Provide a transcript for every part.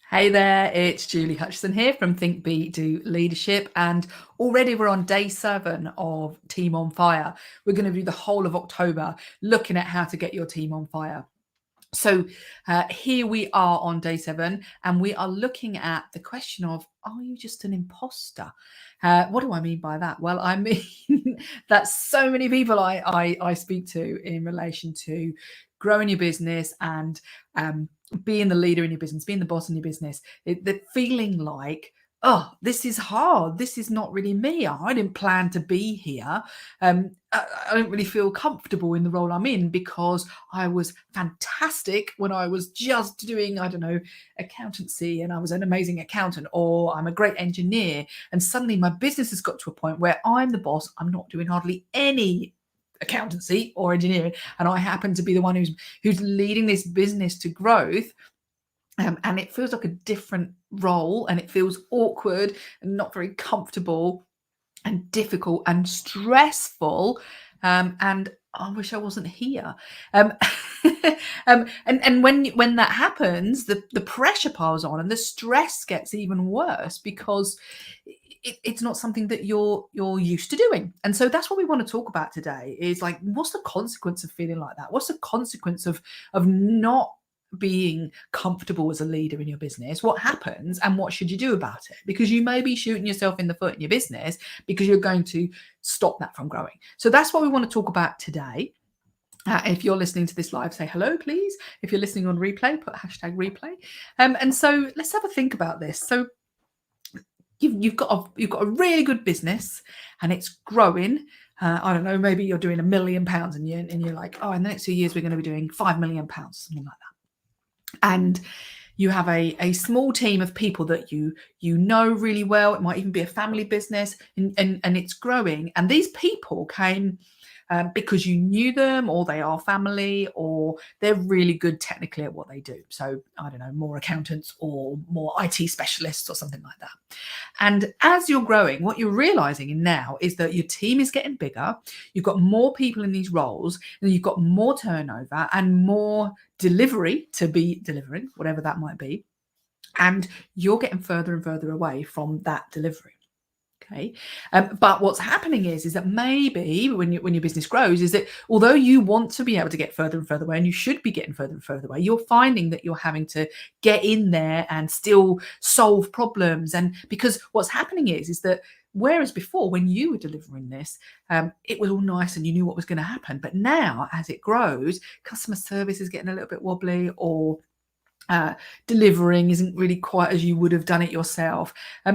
Hey there, it's Julie Hutchison here from Think Be Do Leadership, and already we're on day 7 of Team on Fire. We're going to do the whole of October looking at how to get your team on fire. So here we are on day 7, and we are looking at the question of, are you just an imposter? What do I mean by that? Well, I mean that so many people I speak to in relation to growing your business and being the leader in your business, being the boss in your business, the feeling like, oh, this is hard. This is not really me. I didn't plan to be here. I don't really feel comfortable in the role I'm in because I was fantastic when I was just doing, I don't know, accountancy, and I was an amazing accountant, or I'm a great engineer. And suddenly my business has got to a point where I'm the boss. I'm not doing hardly any accountancy or engineering, and I happen to be the one who's leading this business to growth. And it feels like a different role, and it feels awkward and not very comfortable and difficult and stressful, and I wish I wasn't here. Um, and when that happens, the pressure piles on and the stress gets even worse because it's not something that you're used to doing. And so that's what we want to talk about today. Is like, what's the consequence of feeling like that? What's the consequence of not being comfortable as a leader in your business? What happens, and what should you do about it? Because you may be shooting yourself in the foot in your business because you're going to stop that from growing. So that's what we want to talk about today. If you're listening to this live, say hello, please. If you're listening on replay, put #replay. And so let's have a think about this. So you've got a really good business and it's growing. I don't know, maybe you're doing £1 million and you're like, oh, in the next 2 years we're going to be doing £5 million, something like that. And you have a small team of people that you know really well. It might even be a family business, and it's growing. And these people came because you knew them, or they are family, or they're really good technically at what they do. So I don't know, more accountants or more IT specialists or something like that. And as you're growing, what you're realizing now is that your team is getting bigger. You've got more people in these roles, and you've got more turnover and more delivery to be delivering, whatever that might be. And you're getting further and further away from that delivery. Okay. But what's happening is that maybe when your business grows, is that although you want to be able to get further and further away, and you should be getting further and further away, you're finding that you're having to get in there and still solve problems. And because what's happening is that whereas before, when you were delivering this, it was all nice and you knew what was going to happen. But now, as it grows, customer service is getting a little bit wobbly, or delivering isn't really quite as you would have done it yourself,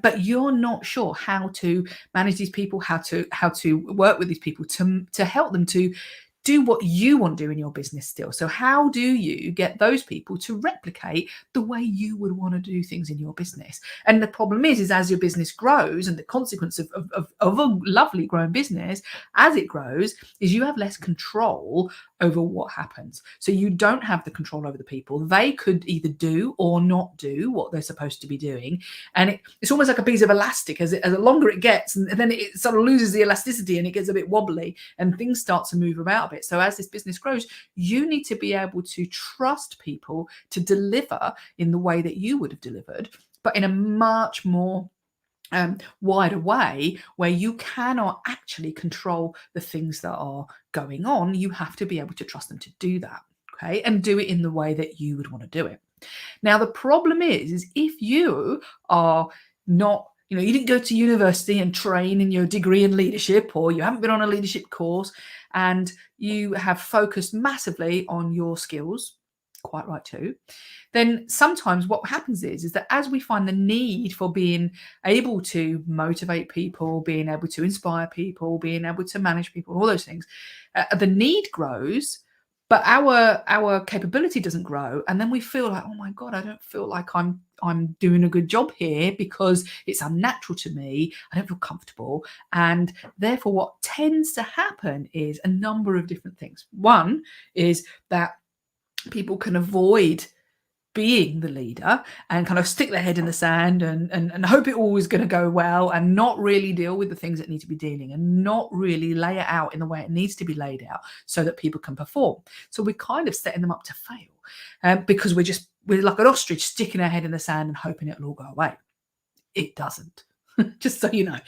but you're not sure how to manage these people, how to work with these people to help them to do what you want to do in your business still. So how do you get those people to replicate the way you would want to do things in your business? And the problem is as your business grows, and the consequence of a lovely growing business as it grows, is you have less control over what happens. So you don't have the control over the people. They could either do or not do what they're supposed to be doing. And it's almost like a piece of elastic. As the longer it gets, and then it sort of loses the elasticity and it gets a bit wobbly and things start to move about a bit. So as this business grows, you need to be able to trust people to deliver in the way that you would have delivered, but in a much more wider way, where you cannot actually control the things that are going on. You have to be able to trust them to do that, okay, and do it in the way that you would want to do it. Now, the problem is if you are not, you didn't go to university and train in your degree in leadership, or you haven't been on a leadership course, and you have focused massively on your skills, quite right too, then sometimes what happens is that as we find the need for being able to motivate people, being able to inspire people, being able to manage people, all those things, the need grows, but our capability doesn't grow. And then we feel like, oh my God, I don't feel like I'm doing a good job here because it's unnatural to me. I don't feel comfortable. And therefore, what tends to happen is a number of different things. One is that people can avoid being the leader and kind of stick their head in the sand and hope it all is going to go well and not really deal with the things that need to be dealing and not really lay it out in the way it needs to be laid out so that people can perform. So we're kind of setting them up to fail because we're like an ostrich sticking our head in the sand and hoping it'll all go away. It doesn't. Just so you know.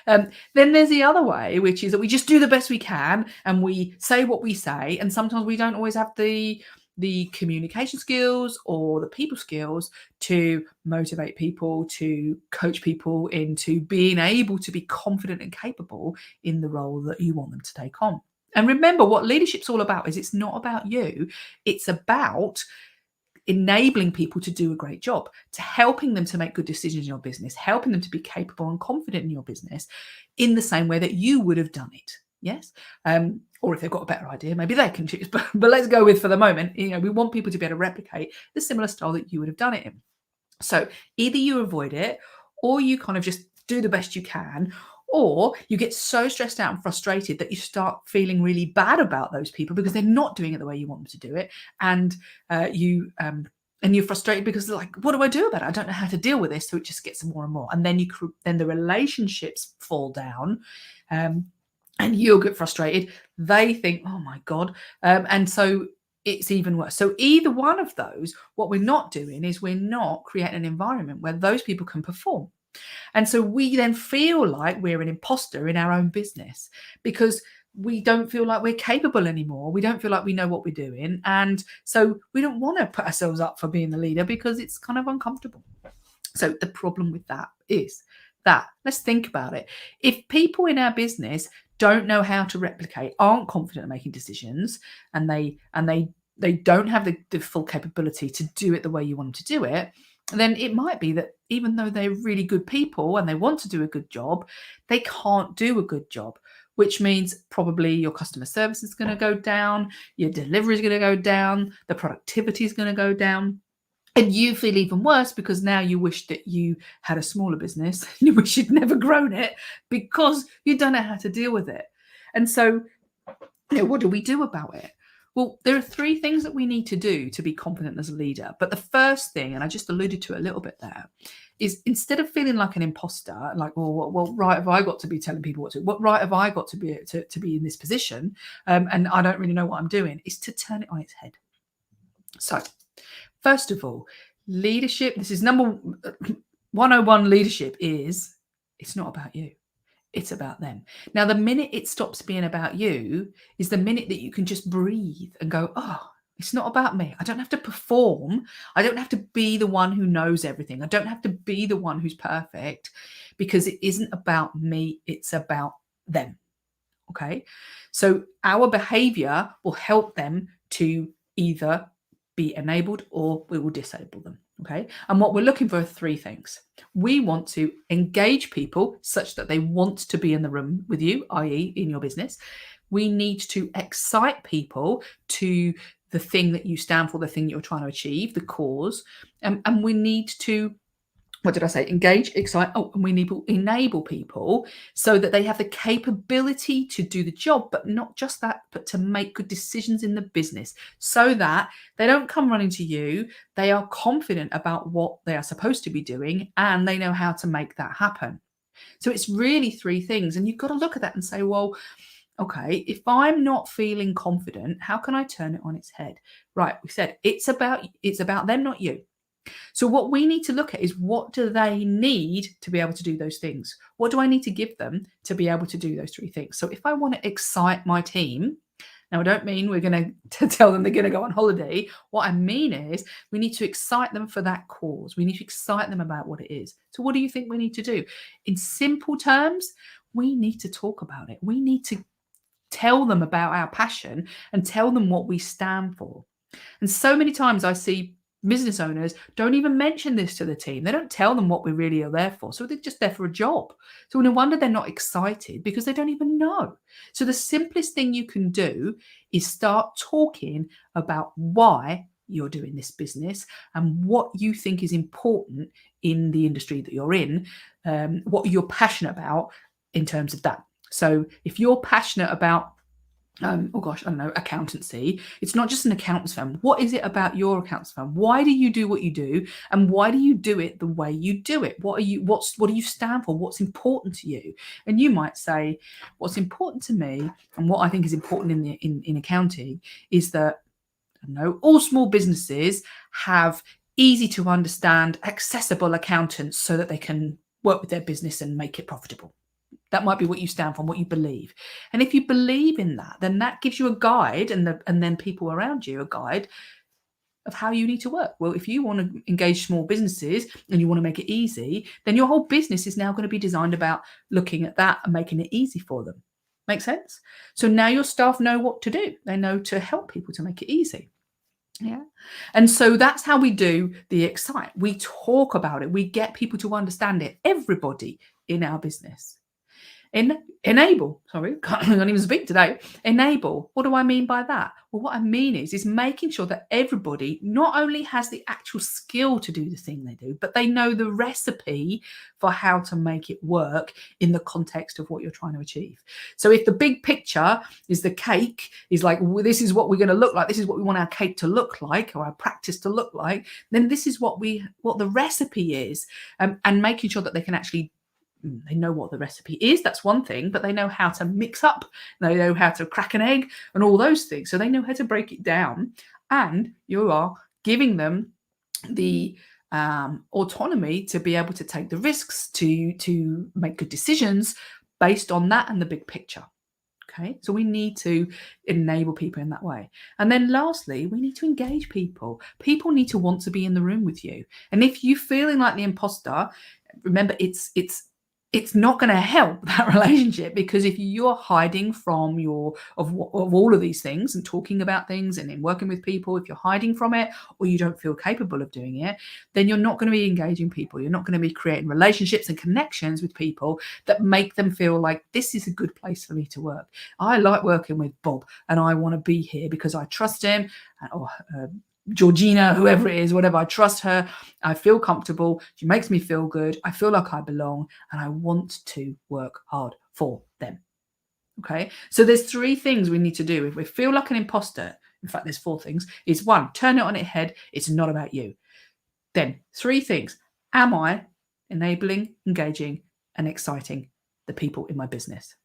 Then there's the other way, which is that we just do the best we can and we say what we say, and sometimes we don't always have the communication skills or the people skills to motivate people, to coach people into being able to be confident and capable in the role that you want them to take on. And remember, what leadership's all about is it's not about you, it's about enabling people to do a great job, to helping them to make good decisions in your business, helping them to be capable and confident in your business in the same way that you would have done it. Yes. Or if they've got a better idea, maybe they can choose. But let's go with, for the moment, we want people to be able to replicate the similar style that you would have done it in. So either you avoid it or you kind of just do the best you can, or you get so stressed out and frustrated that you start feeling really bad about those people because they're not doing it the way you want them to do it. And you're frustrated because they're like, what do I do about it? I don't know how to deal with this. So it just gets more and more. And then then the relationships fall down. And you'll get frustrated. They think, oh my God. And so it's even worse. So either one of those, what we're not doing is we're not creating an environment where those people can perform. And so we then feel like we're an imposter in our own business because we don't feel like we're capable anymore. We don't feel like we know what we're doing. And so we don't want to put ourselves up for being the leader because it's kind of uncomfortable. So the problem with that is that, let's think about it. If people in our business don't know how to replicate, aren't confident in making decisions, and they don't have the full capability to do it the way you want them to do it, then it might be that even though they're really good people and they want to do a good job, they can't do a good job, which means probably your customer service is going to go down, your delivery is going to go down, the productivity is going to go down. And you feel even worse because now you wish that you had a smaller business. You wish you'd never grown it because you don't know how to deal with it. And so, what do we do about it? Well, there are three things that we need to do to be confident as a leader. But the first thing, and I just alluded to a little bit there, is instead of feeling like an imposter, like, well, right have I got to be telling people what to do? What right have I got to be in this position? And I don't really know what I'm doing, is to turn it on its head. So, first of all, leadership, this is number 101 leadership is, it's not about you. It's about them. Now, the minute it stops being about you is the minute that you can just breathe and go, oh, it's not about me. I don't have to perform. I don't have to be the one who knows everything. I don't have to be the one who's perfect because it isn't about me. It's about them. Okay. So our behavior will help them to either be enabled or we will disable them. Okay. And what we're looking for are three things. We want to engage people such that they want to be in the room with you, i.e. in your business. We need to excite people to the thing that you stand for, the thing that you're trying to achieve, the cause. And we need to, engage, excite, and we need to enable people so that they have the capability to do the job, but not just that, but to make good decisions in the business so that they don't come running to you. They are confident about what they are supposed to be doing and they know how to make that happen. So it's really three things. And you've got to look at that and say, well, okay, if I'm not feeling confident, how can I turn it on its head? Right. We said it's about them, not you. So what we need to look at is what do they need to be able to do those things? What do I need to give them to be able to do those three things? So if I want to excite my team, now I don't mean we're going to tell them they're going to go on holiday. What I mean is we need to excite them for that cause. We need to excite them about what it is. So what do you think we need to do? In simple terms, we need to talk about it. We need to tell them about our passion and tell them what we stand for. And so many times I see business owners don't even mention this to the team. They don't tell them what we really are there for. So they're just there for a job. So no wonder they're not excited because they don't even know. So the simplest thing you can do is start talking about why you're doing this business and what you think is important in the industry that you're in, what you're passionate about in terms of that. So if you're passionate about oh gosh, I don't know, accountancy. It's not just an accountant's firm. What is it about your accountant's firm? Why do you do what you do, and why do you do it the way you do it? What do you stand for? What's important to you? And you might say, what's important to me, and what I think is important in accounting is that, I don't know, all small businesses have easy to understand, accessible accountants so that they can work with their business and make it profitable. That might be what you stand for, what you believe. And if you believe in that, then that gives you a guide, and then people around you a guide of how you need to work. Well, if you want to engage small businesses and you want to make it easy, then your whole business is now going to be designed about looking at that and making it easy for them. Make sense? So now your staff know what to do. They know to help people to make it easy. Yeah. And so that's how we do the Excite. We talk about it. We get people to understand it. Everybody in our business. Enable, sorry, can't even speak today. Enable. What do I mean by that? Well, what I mean is making sure that everybody not only has the actual skill to do the thing they do, but they know the recipe for how to make it work in the context of what you're trying to achieve. So if the big picture is the cake, is like, well, this is what we're going to look like, this is what we want our cake to look like, or our practice to look like, then this is what the recipe is, and making sure that they can actually, they know what the recipe is, that's one thing, but they know how to mix up, they know how to crack an egg and all those things. So they know how to break it down, and you are giving them the autonomy to be able to take the risks, to make good decisions based on that and the big picture. Okay, so we need to enable people in that way. And then lastly, we need to engage people. People need to want to be in the room with you. And if you're feeling like the imposter, remember, it's not going to help that relationship, because if you're hiding from of all of these things and talking about things and in working with people, if you're hiding from it or you don't feel capable of doing it, then you're not going to be engaging people. You're not going to be creating relationships and connections with people that make them feel like this is a good place for me to work. I like working with Bob and I want to be here because I trust him, or Georgina, whoever it is, whatever, I trust her, I feel comfortable, she makes me feel good, I feel like I belong, and I want to work hard for them. Okay, so there's 3 things we need to do if we feel like an imposter. In fact, there's 4 things. Is 1, turn it on its head, it's not about you. Then 3 things: am I enabling, engaging, and exciting the people in my business?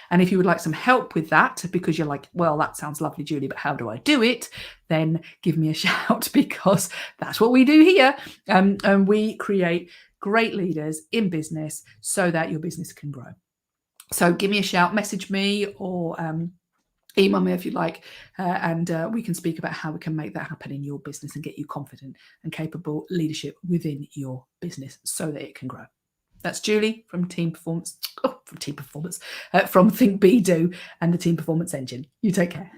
And if you would like some help with that, because you're like, well, that sounds lovely, Julie, but how do I do it? Then give me a shout, because that's what we do here. And we create great leaders in business so that your business can grow. So give me a shout, message me, or email me if you'd like, and we can speak about how we can make that happen in your business and get you confident and capable leadership within your business so that it can grow. That's Julie from Team Performance, from Think Be Do, and the Team Performance Engine. You take care.